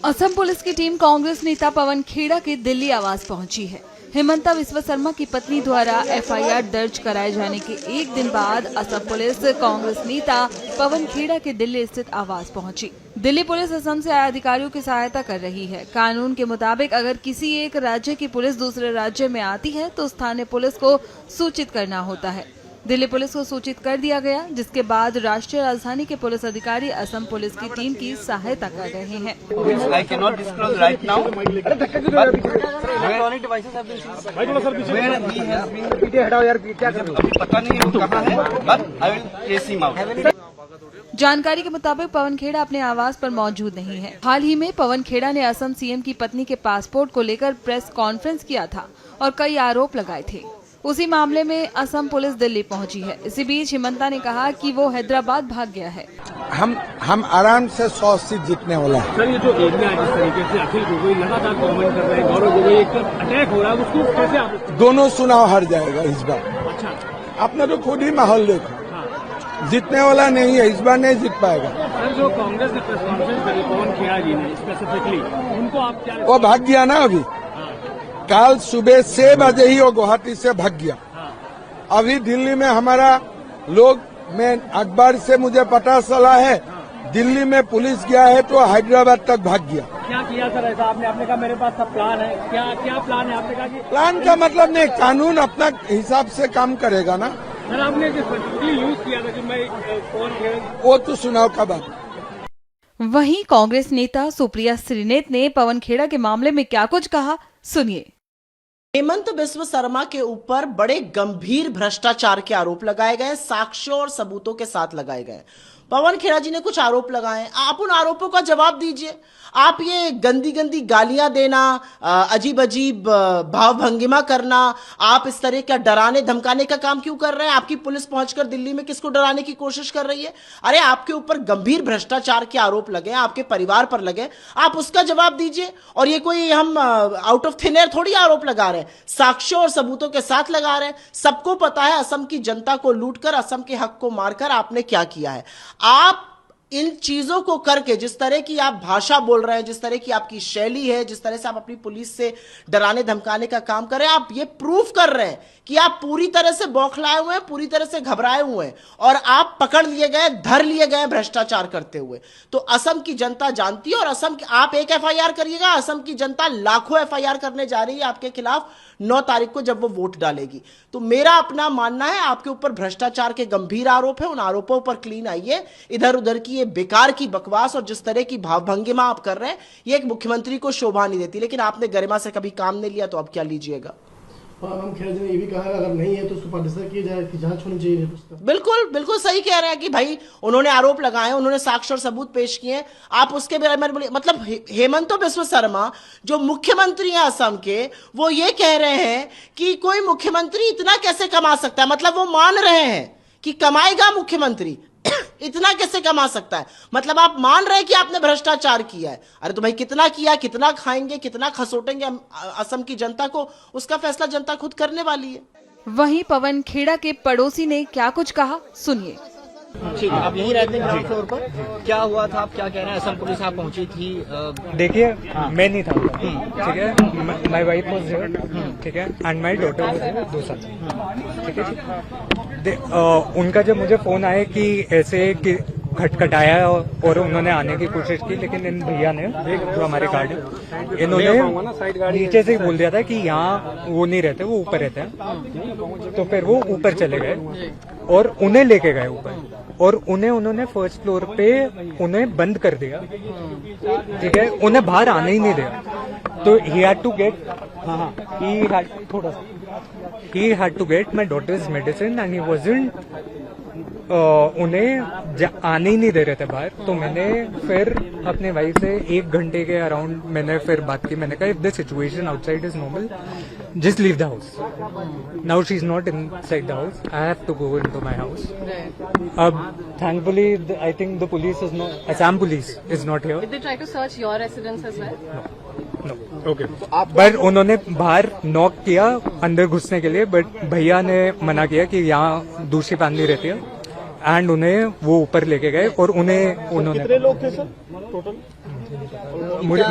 Assam police की team Congress नेता पवन खेड़ा के दिल्ली आवास पहुंची है। हेमंता बिस्वा शर्मा की पत्नी द्वारा एफआईआर दर्ज कराए जाने के एक दिन बाद असम पुलिस कांग्रेस नेता पवन खेड़ा के दिल्ली स्थित आवास पहुंची। दिल्ली पुलिस असम से आए अधिकारियों की सहायता कर रही है। कानून के मुताबिक अगर किसी एक राज्य की पुलिस दूसरे राज्य में आती है तो स्थानीय पुलिस को सूचित करना होता है। दिल्ली पुलिस को सूचित कर दिया गया, जिसके बाद राष्ट्रीय राजधानी के पुलिस अधिकारी असम पुलिस की टीम की सहायता कर रहे हैं। I cannot disclose right now, but electronic devices have been seized. Where he has been, अभी पता नहीं वो कहाँ है, but I will trace him out. जानकारी के मुताबिक पवन खेड़ा अपने आवास पर मौजूद नहीं है। हाल ही में पवन खेड़ा ने असम सीएम की पत्नी के पासपोर्ट को लेकर प्रेस कॉन्फ्रेंस किया था और कई आरोप लगाए थे। उसी मामले में असम पुलिस दिल्ली पहुंची है। इसी बीच हेमंता ने कहा कि वो हैदराबाद भाग गया है। हम आराम से 100 सीट जीतने वाला है। सर, ये जो एरिया है, जिस तरीके से अखिल गोगोई लगातार कमेंट कर रहे हैं, गौरव गोगोई एक अटैक हो रहा है, उसको कैसे आप? दोनों चुनाव हार जाएगा इस बार। अच्छा, आपने तो खुद ही माहौल देखा, जीतने वाला नहीं है, इस बार नहीं जीत पाएगा। सर, जो कांग्रेस ने प्रेस कॉन्फ्रेंस करी पवन खेड़ा जी ने स्पेसिफिकली, उनको आप क्या? वो भाग गया ना अभी। कल सुबह 6 बजे ही वो गुवाहाटी से भाग गया। अभी दिल्ली में हमारा लोग, मैं अखबार से मुझे पता चला है, दिल्ली में पुलिस गया है तो हैदराबाद तक भाग गया। क्या किया सर ऐसा? आपने कहा मेरे पास सब प्लान है। क्या प्लान है? आपने कहा कि प्लान का मतलब नहीं, कानून अपना हिसाब से काम करेगा ना। सर, आपने स्पेसिफिकली यूज किया था कि मैं पवन खेड़ा, वो तो चुनाव का बात। वहीं कांग्रेस नेता सुप्रिया श्रीनेत ने पवन खेड़ा के मामले में क्या कुछ कहा, सुनिए। हेमंत बिस्वा शर्मा के ऊपर बड़े गंभीर भ्रष्टाचार के आरोप लगाए गए, साक्ष्यों और सबूतों के साथ लगाए गए। पवन खेड़ा जी ने कुछ आरोप लगाए, आप उन आरोपों का जवाब दीजिए। आप ये गंदी गंदी गालियां देना, अजीब अजीब भाव भंगिमा करना, आप इस तरह का डराने धमकाने का काम क्यों कर रहे हैं? आपकी पुलिस पहुंचकर दिल्ली में किसको डराने की कोशिश कर रही है? अरे आपके ऊपर गंभीर भ्रष्टाचार के आरोप लगे, आपके परिवार पर लगे, आप उसका जवाब दीजिए। और ये कोई हम आउट ऑफ थिन एयर थोड़ी आरोप लगा रहे हैं, साक्ष्यों और सबूतों के साथ लगा रहे हैं। सबको पता है असम की जनता को लूटकर, असम के हक को मारकर आपने क्या किया है। आप इन चीजों को करके, जिस तरह की आप भाषा बोल रहे हैं, जिस तरह की आपकी शैली है, जिस तरह से आप अपनी पुलिस से डराने धमकाने का काम कर रहे हैं, आप ये प्रूफ कर रहे हैं कि आप पूरी तरह से बौखलाए हुए हैं, पूरी तरह से घबराए हुए हैं और आप पकड़ लिए गए, धर लिए गए भ्रष्टाचार करते हुए। तो असम की जनता जानती है, और असम की, आप एक एफआईआर करिएगा, असम की जनता लाखों एफआईआर करने जा रही है आपके खिलाफ 9 तारीख को जब वो वोट डालेगी। तो मेरा अपना मानना है, आपके ऊपर भ्रष्टाचार के गंभीर आरोप है, उन आरोपों पर क्लीन आइए। इधर उधर की ये बेकार की बकवास और जिस तरह की भावभंगिमा आप कर रहे हैं, ये एक मुख्यमंत्री को शोभा नहीं देती। लेकिन आपने गरिमा से कभी काम नहीं लिया तो अब क्या लीजिएगा? पवन खेड़ा जी ने ये भी कहा है अगर नहीं है तो उसको पॉलिटिसाइज किया जाए, कि जांच होनी चाहिए उसका। बिल्कुल बिल्कुल सही कह रहे हैं कि भाई उन्होंने आरोप लगाए, उन्होंने साक्ष्य और सबूत पेश किए, आप उसके बारे में बोलिए। मतलब हेमंत बिस्वा शर्मा जो मुख्यमंत्री हैं असम के, वो ये कह रहे हैं कि कोई मुख्यमंत्री इतना कैसे कमा सकता है। मतलब वो मान रहे हैं कि कमाएगा मुख्यमंत्री, इतना कैसे कमा सकता है। मतलब आप मान रहे हैं कि आपने भ्रष्टाचार किया है। अरे तो भाई कितना किया, कितना खाएंगे, कितना खसोटेंगे असम की जनता को, उसका फैसला जनता खुद करने वाली है। वहीं पवन खेड़ा के पड़ोसी ने क्या कुछ कहा, सुनिए। ठीक है, आप यहीं रहते हैं ग्राउंड फ्लोर पर? क्या हुआ था, आप क्या कह रहे हैं? असम पुलिस आप पहुंची थी? देखिए, मैं नहीं था, ठीक है, माय वाइफ वाज हियर, ठीक है, and my daughter was here, 2 साल, ठीक है। उनका जब मुझे फोन आया कि ऐसे कि खटखटाया और उन्होंने आने की कोशिश की, लेकिन इन भैया ने, जो हमारे गार्ड है, इन्होंने नीचे से ही बोल दिया था कि यहाँ वो नहीं रहते, वो ऊपर रहते हैं। तो फिर वो ऊपर चले गए और उन्हें लेके गए ऊपर, और उन्होंने फर्स्ट फ्लोर पे उन्हें बंद कर दिया, ठीक है, उन्हें बाहर आने ही नहीं दिया। तो he had to get my daughter's medicine and he wasn't, उन्हें आने ही नहीं दे रहे थे बाहर। तो मैंने फिर अपने वाइफ से 1 घंटे के अराउंड मैंने फिर बात की। मैंने कहा if the situation outside is normal, just leave the house. Now she is not inside the house, I have to go into my house. अब thankfully I think the police is not, Assam police is not here. Did they try to search your residence as well? No, okay. पर उन्होंने बाहर knock किया अंदर घुसने के लिए, but भैया ने मना किया कि यहाँ दूसरी फैमिली रहती है एंड उन्हें वो ऊपर लेके गए और उन्होंने कितने लोग थे सर टोटल?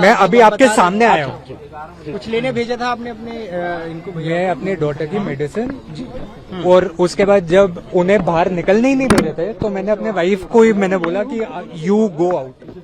मैं अभी आपके सामने आया हूँ। कुछ लेने भेजा था आपने अपने इनको भेजा? मैं अपनी डॉटर की मेडिसिन और उसके बाद जब उन्हें बाहर निकलने ही नहीं दे रहे थे तो मैंने अपने वाइफ को ही मैंने बोला कि यू गो आउट।